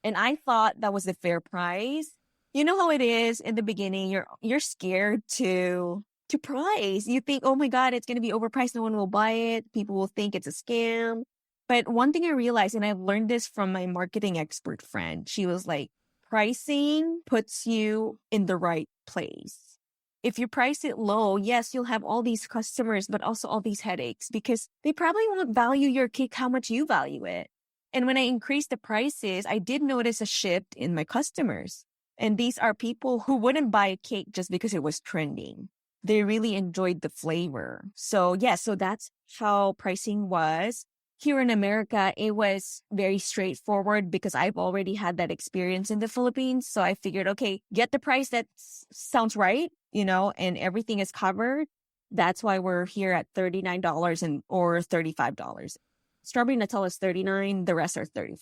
And I thought that was the fair price. You know how it is in the beginning, you're scared to price. You think, oh my God, it's going to be overpriced. No one will buy it. People will think it's a scam. But one thing I realized, and I've learned this from my marketing expert friend, she was like, pricing puts you in the right place. If you price it low, yes, you'll have all these customers, but also all these headaches because they probably won't value your cake how much you value it. And when I increased the prices, I did notice a shift in my customers. And these are people who wouldn't buy a cake just because it was trending. They really enjoyed the flavor. So so that's how pricing was. Here in America, it was very straightforward because I've already had that experience in the Philippines. So I figured, okay, get the price that sounds right, and everything is covered. That's why we're here at $39 or $35. Strawberry Nutella is $39. The rest are $35.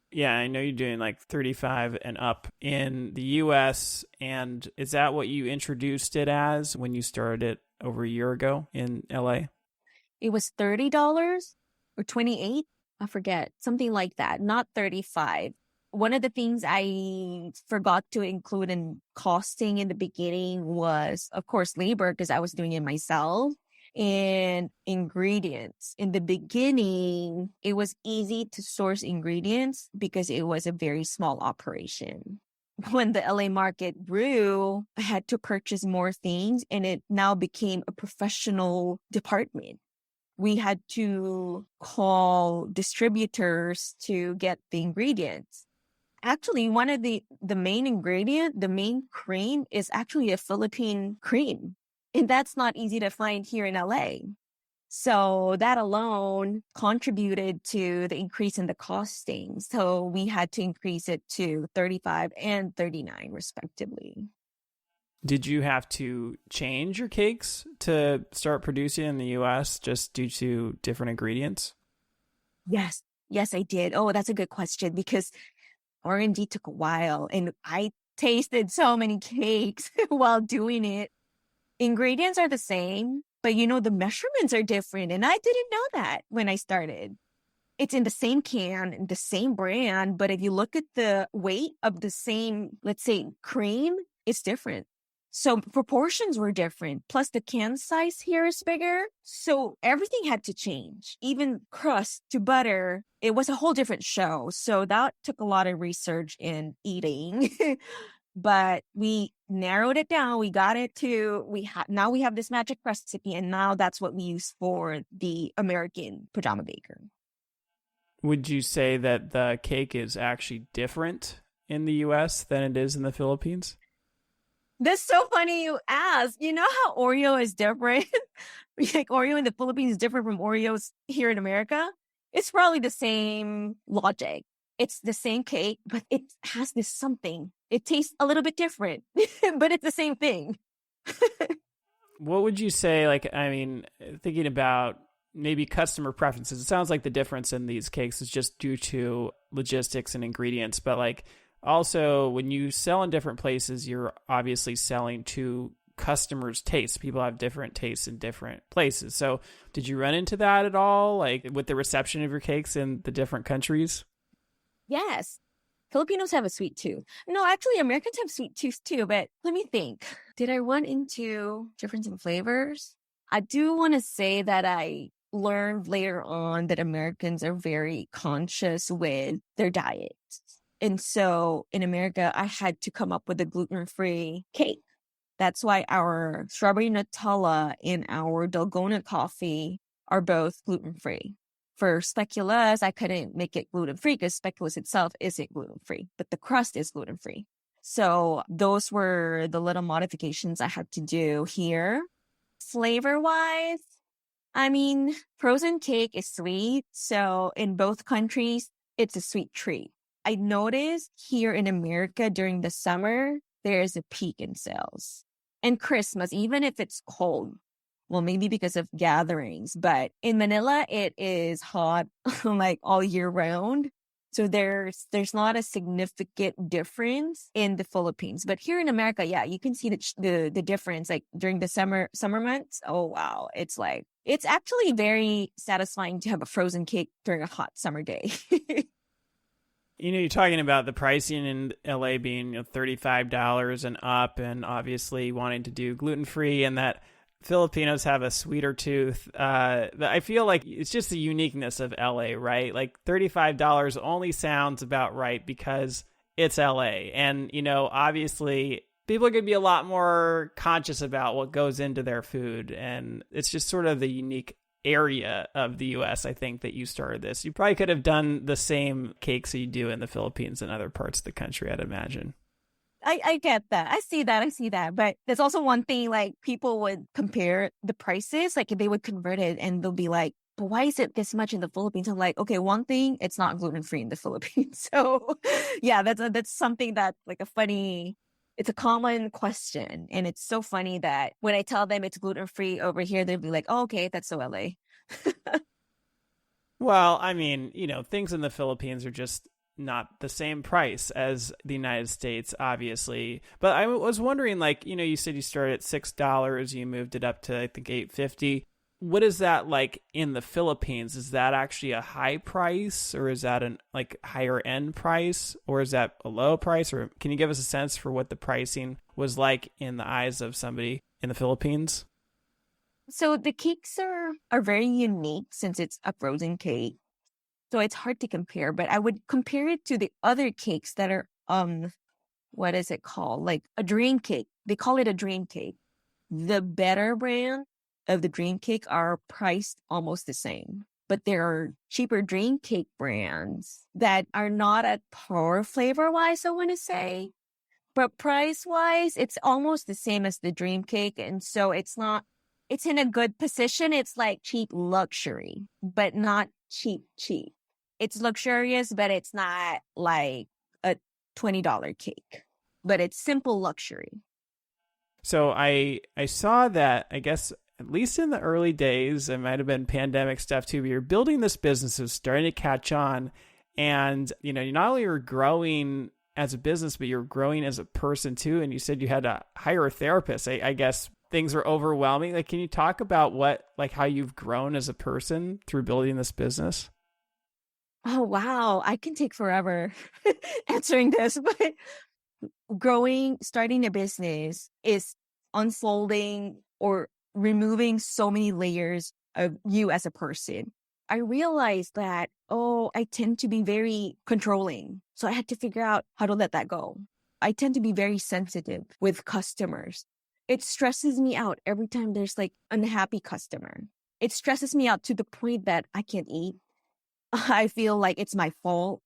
Yeah, I know you're doing like 35 and up in the US. And is that what you introduced it as when you started it over a year ago in LA? It was $30 or $28. I forget, something like that, not 35. One of the things I forgot to include in costing in the beginning was, of course, labor because I was doing it myself and ingredients. In the beginning, it was easy to source ingredients because it was a very small operation. When the LA market grew, I had to purchase more things and it now became a professional department. We had to call distributors to get the ingredients. Actually, one of the main ingredient, the main cream is actually a Philippine cream. And that's not easy to find here in LA. So that alone contributed to the increase in the costing. So we had to increase it to 35 and 39 respectively. Did you have to change your cakes to start producing in the US just due to different ingredients? Yes, I did. Oh, that's a good question because R&D took a while and I tasted so many cakes while doing it. Ingredients are the same, but the measurements are different. And I didn't know that when I started. It's in the same can, the same brand, but if you look at the weight of the same, let's say, cream, it's different. So proportions were different. Plus the can size here is bigger. So everything had to change. Even crust to butter, it was a whole different show. So that took a lot of research in eating. But we narrowed it down. We got it to, now we have this magic recipe, and now that's what we use for the American Pajama Baker. Would you say that the cake is actually different in the US than it is in the Philippines? That's so funny you ask. You know how Oreo is different? Like Oreo in the Philippines is different from Oreos here in America? It's probably the same logic. It's the same cake, but it has this something. It tastes a little bit different, but it's the same thing. What would you say, like, I mean, thinking about maybe customer preferences, it sounds like the difference in these cakes is just due to logistics and ingredients, but like also when you sell in different places, you're obviously selling to customers' tastes. People have different tastes in different places. So did you run into that at all, like with the reception of your cakes in the different countries? Yes. Filipinos have a sweet tooth. No, actually, Americans have sweet tooth too, but let me think. Did I run into difference in flavors? I do want to say that I learned later on that Americans are very conscious with their diet. And so in America, I had to come up with a gluten-free cake. That's why our strawberry Nutella and our Dalgona coffee are both gluten-free. For speculoos, I couldn't make it gluten-free because speculoos itself isn't gluten-free, but the crust is gluten-free. So those were the little modifications I had to do here. Flavor-wise, I mean, frozen cake is sweet. So in both countries, it's a sweet treat. I noticed here in America during the summer, there is a peak in sales. And Christmas, even if it's cold, well, maybe because of gatherings, but in Manila, it is hot like all year round. So there's not a significant difference in the Philippines. But here in America, yeah, you can see the difference like during the summer months. Oh, wow. It's actually very satisfying to have a frozen cake during a hot summer day. You know, you're talking about the pricing in LA being $35 and up, and obviously wanting to do gluten-free, and that Filipinos have a sweeter tooth. I feel like it's just the uniqueness of LA, right? Like $35 only sounds about right because it's LA. And, you know, obviously people are going to be a lot more conscious about what goes into their food. And it's just sort of the unique area of the US, I think, that you started this. You probably could have done the same cakes that you do in the Philippines and other parts of the country, I'd imagine. I get that. I see that. But there's also one thing, like people would compare the prices, like they would convert it and they'll be like, but why is it this much in the Philippines? I'm like, okay, one thing, it's not gluten-free in the Philippines. So yeah, that's something that like it's a common question. And it's so funny that when I tell them it's gluten-free over here, they'll be like, oh, okay, that's so LA. Well, I mean, you know, things in the Philippines are just not the same price as the United States, obviously. But I was wondering, like, you know, you said you started at $6, you moved it up to, I think, $8.50. What is that like in the Philippines? Is that actually a high price, or is that an like higher end price, or is that a low price? Or can you give us a sense for what the pricing was like in the eyes of somebody in the Philippines? So the cakes are very unique since it's a frozen cake. So it's hard to compare, but I would compare it to the other cakes that are, what is it called? Like a dream cake. They call it a dream cake. The better brand of the dream cake are priced almost the same, but there are cheaper dream cake brands that are not at par flavor wise, I want to say, but price wise, it's almost the same as the dream cake. And so it's in a good position. It's like cheap luxury, but not cheap. It's luxurious, but it's not like a $20 cake, but it's simple luxury. So I saw that, I guess, at least in the early days, it might have been pandemic stuff too, but you're building this business, is starting to catch on. And, you know, you not only are growing as a business, but you're growing as a person too. And you said you had to hire a therapist. I guess things were overwhelming. Like, can you talk about how you've grown as a person through building this business? Oh, wow. I can take forever answering this, but starting a business is unfolding or removing so many layers of you as a person. I realized that, I tend to be very controlling. So I had to figure out how to let that go. I tend to be very sensitive with customers. It stresses me out every time there's like unhappy customer. It stresses me out to the point that I can't eat. I feel like it's my fault.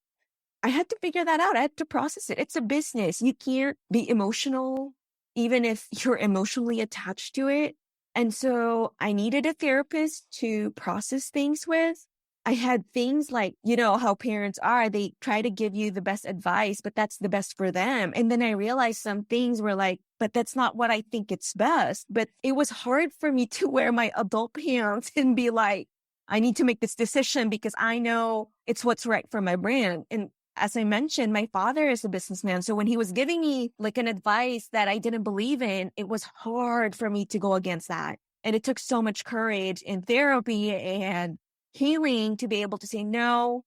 I had to figure that out. I had to process it. It's a business. You can't be emotional, even if you're emotionally attached to it. And so I needed a therapist to process things with. I had things like, how parents are, they try to give you the best advice, but that's the best for them. And then I realized some things were like, but that's not what I think it's best. But it was hard for me to wear my adult pants and be like, I need to make this decision because I know it's what's right for my brand. And as I mentioned, my father is a businessman. So when he was giving me like an advice that I didn't believe in, it was hard for me to go against that. And it took so much courage in therapy and healing to be able to say, no,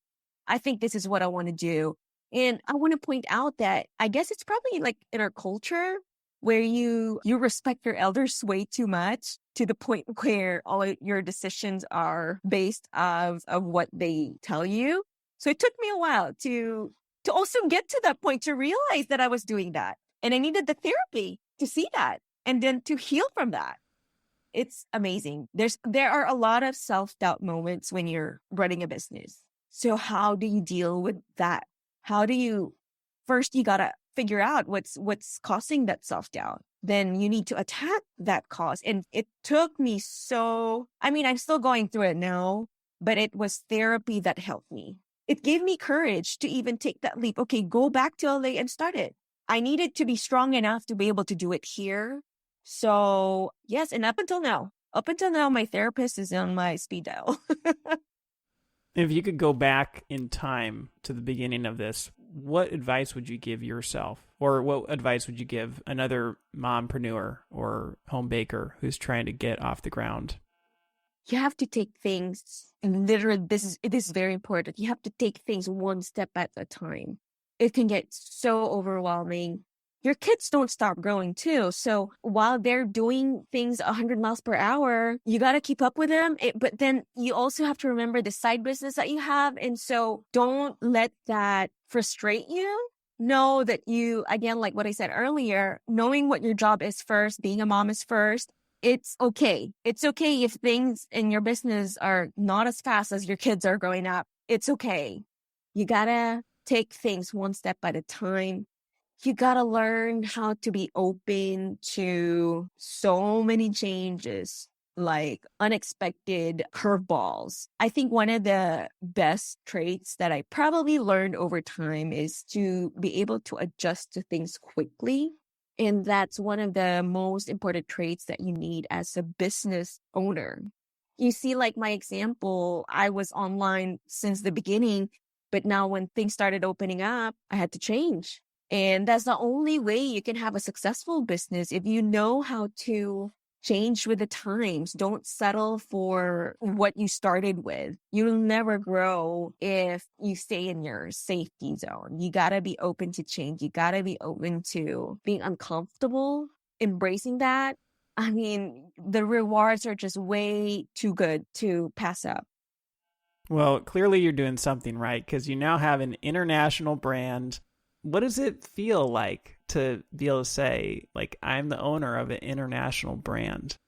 I think this is what I want to do. And I want to point out that I guess it's probably like in our culture where you respect your elders way too much to the point where all of your decisions are based of what they tell you. So it took me a while to also get to that point, to realize that I was doing that. And I needed the therapy to see that and then to heal from that. It's amazing. There are a lot of self-doubt moments when you're running a business. So how do you deal with that? First you got to figure out what's causing that self-doubt. Then you need to attack that cause. And it took me I'm still going through it now, but it was therapy that helped me. It gave me courage to even take that leap. Okay, go back to LA and start it. I needed to be strong enough to be able to do it here. So yes, and up until now, my therapist is on my speed dial. If you could go back in time to the beginning of this, what advice would you give yourself? Or what advice would you give another mompreneur or home baker who's trying to get off the ground? You have to take things, and literally it is very important. You have to take things one step at a time. It can get so overwhelming. Your kids don't stop growing too. So while they're doing things 100 miles per hour, you got to keep up with them. But then you also have to remember the side business that you have. And so don't let that frustrate you. Know that you, again, like what I said earlier, knowing what your job is first, being a mom is first. It's okay. It's okay if things in your business are not as fast as your kids are growing up. It's okay. You got to take things one step at a time. You got to learn how to be open to so many changes, like unexpected curveballs. I think one of the best traits that I probably learned over time is to be able to adjust to things quickly. And that's one of the most important traits that you need as a business owner. You see, like my example, I was online since the beginning, but now when things started opening up, I had to change. And that's the only way you can have a successful business. If you know how to change with the times, don't settle for what you started with. You'll never grow if you stay in your safety zone. You got to be open to change. You got to be open to being uncomfortable, embracing that. I mean, the rewards are just way too good to pass up. Well, clearly you're doing something right because you now have an international brand. What does it feel like to be able to say, like, I'm the owner of an international brand?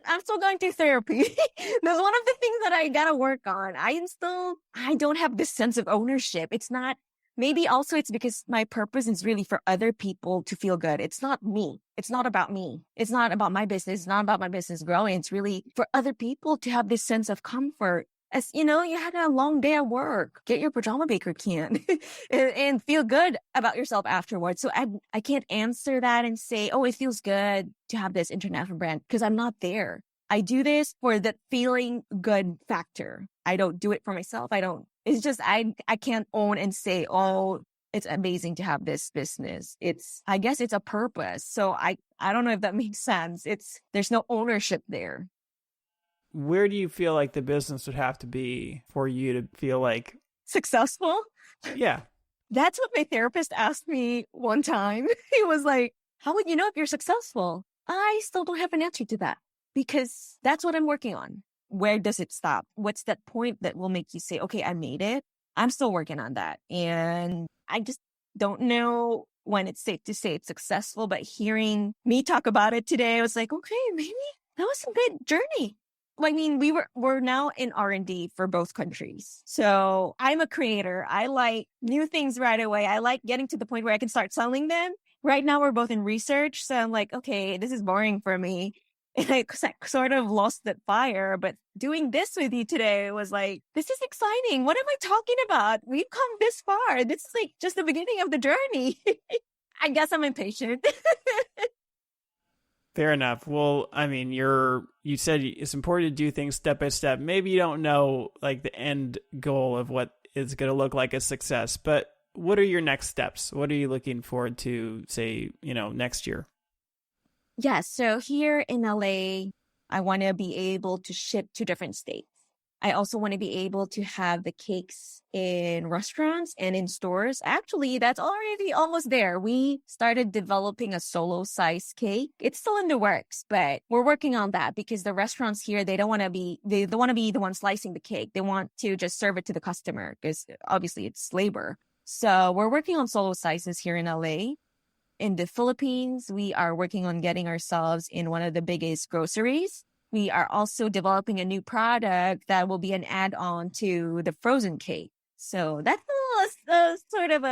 I'm still going through therapy. That's one of the things that I got to work on. I don't have this sense of ownership. It's not, maybe also it's because my purpose is really for other people to feel good. It's not me. It's not about me. It's not about my business. It's not about my business growing. It's really for other people to have this sense of comfort. As you know, you had a long day at work. Get your Pajama Baker can and feel good about yourself afterwards. So I can't answer that and say, oh, it feels good to have this international brand because I'm not there. I do this for the feeling good factor. I don't do it for myself. It's just, I can't own and say, oh, it's amazing to have this business. I guess it's a purpose. So I don't know if that makes sense. There's no ownership there. Where do you feel like the business would have to be for you to feel like successful? Yeah. That's what my therapist asked me one time. He was like, how would you know if you're successful? I still don't have an answer to that because that's what I'm working on. Where does it stop? What's that point that will make you say, okay, I made it? I'm still working on that. And I just don't know when it's safe to say it's successful, but hearing me talk about it today, I was like, okay, maybe that was a good journey. I mean, we're now in R&D for both countries. So I'm a creator. I like new things right away. I like getting to the point where I can start selling them. Right now, we're both in research. So I'm like, okay, this is boring for me. And I sort of lost that fire. But doing this with you today was like, this is exciting. What am I talking about? We've come this far. This is like just the beginning of the journey. I guess I'm impatient. Fair enough. Well, I mean, you said it's important to do things step by step. Maybe you don't know like the end goal of what is going to look like a success, but what are your next steps? What are you looking forward to, say, next year? Yeah, so here in LA, I want to be able to ship to different states. I also want to be able to have the cakes in restaurants and in stores. Actually, that's already almost there. We started developing a solo size cake. It's still in the works, but we're working on that because the restaurants here, they don't want to be the one slicing the cake. They want to just serve it to the customer because obviously it's labor. So we're working on solo sizes here in LA. In the Philippines, we are working on getting ourselves in one of the biggest groceries. We are also developing a new product that will be an add-on to the frozen cake. So that's sort of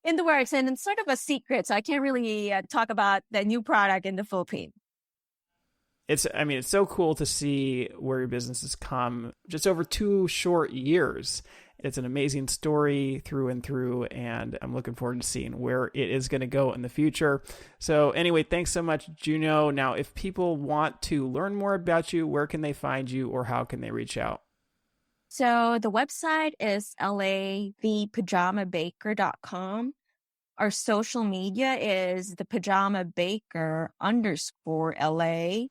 in the works and it's sort of a secret. So I can't really talk about the new product in the Philippines. It's so cool to see where your business has come just over 2 short years. It's an amazing story through and through, and I'm looking forward to seeing where it is going to go in the future. So anyway, thanks so much, Juno. Now, if people want to learn more about you, where can they find you or how can they reach out? So the website is thepajamabaker.com. Our social media is the Pajama Baker _LA.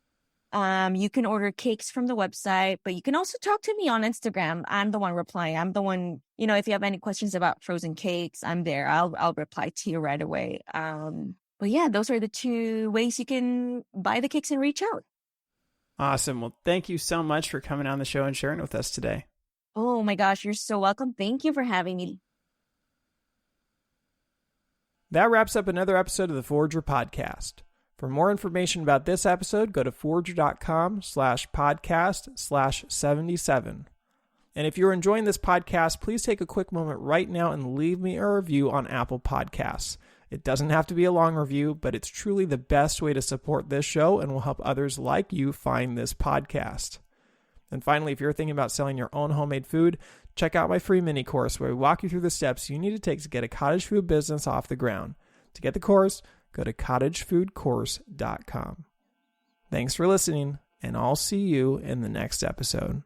You can order cakes from the website, but you can also talk to me on Instagram. I'm the one replying. I'm the one, if you have any questions about frozen cakes, I'm there. I'll reply to you right away. But yeah, those are the 2 ways you can buy the cakes and reach out. Awesome. Well, thank you so much for coming on the show and sharing with us today. Oh my gosh, you're so welcome. Thank you for having me. That wraps up another episode of the Forager Podcast. For more information about this episode, go to forager.com/podcast/77. And if you're enjoying this podcast, please take a quick moment right now and leave me a review on Apple Podcasts. It doesn't have to be a long review, but it's truly the best way to support this show and will help others like you find this podcast. And finally, if you're thinking about selling your own homemade food, check out my free mini course where we walk you through the steps you need to take to get a cottage food business off the ground. To get the course, go to cottagefoodcourse.com. Thanks for listening, and I'll see you in the next episode.